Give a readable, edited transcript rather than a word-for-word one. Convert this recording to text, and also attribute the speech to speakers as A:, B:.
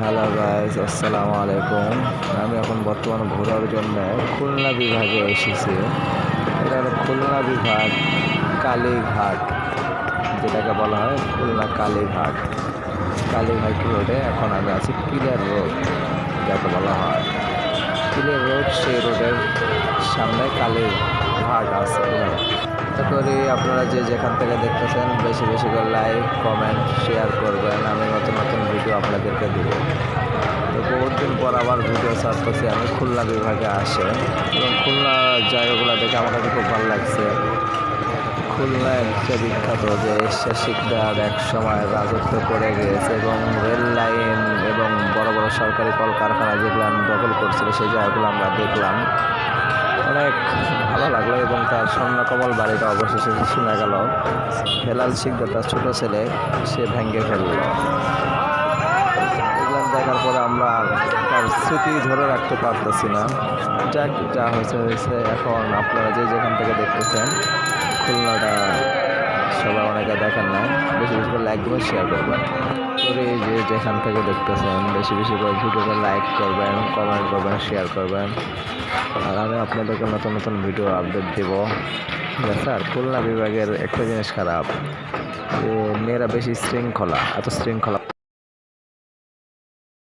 A: Hello guys, আসসালামু আলাইকুম। আমি এখন বর্তমানে ঘোরার জন্য খুলনা বিভাগে এসেছি। এটা হলো খুলনা বিভাগ কালীঘাট, যেটাকে বলা হয় খুলনা কালীঘাট। কালীঘাট রোডে এখন আমি আছি, পিলার রোড যাকে বলা হয়। পিলার রোড, সেই রোডের সামনে কালীঘাট আছে। আশা করি আপনারা যে যেখান থেকে দেখতেছেন বেশি বেশি করে লাইক, কমেন্ট, শেয়ার করবেন। আমি নতুন নতুন ভিডিও আপনাদেরকে দেবো। তো বহুত দিন পর আবার ভিডিও ছাড়তেছি আমি। খুলনা বিভাগে আসে এবং খুলনা জায়গাগুলো দেখে আমার কাছে খুব ভালো লাগছে। খুলনা একটা বিখ্যাত, যে এশিয়া শিকদার এক সময় রাজত্ব করে গিয়েছে এবং রেল লাইন এবং বড় বড় সরকারি কলকারখানা যেগুলো আমি দখল করছিল, সেই জায়গাগুলো আমরা দেখলাম। অনেক ভালো লাগলো এবং তার স্বর্ণকমল বাড়িটা অবশেষে শোনা গেল হেলাল শিকদার তার ছোটো ছেলে সে ভেঙে ফেলল। এগুলো দেখার পরে আমরা তার স্মৃতি ধরে রাখতে পারতেছি না। যাক, যা হয়েছে হয়েছে। এখন আপনারা যে যেখান থেকে দেখতেছেন খুলনাটা সবাই অনেকে দেখেন না, বেশি বেশি করে লাইক দেবেন, শেয়ার করবেন। করে যে যেখান থেকে দেখতেছেন বেশি বেশি করে ভিডিওটা লাইক করবেন, কমেন্ট করবেন, শেয়ার করবেন। আর আমি আপনাদেরকে নতুন নতুন ভিডিও আপডেট দেব। স্যার, খুলনা বিভাগের একটা জিনিস খারাপ, যে মেয়েরা বেশি শৃঙ্খলা, এত শৃঙ্খলা